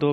2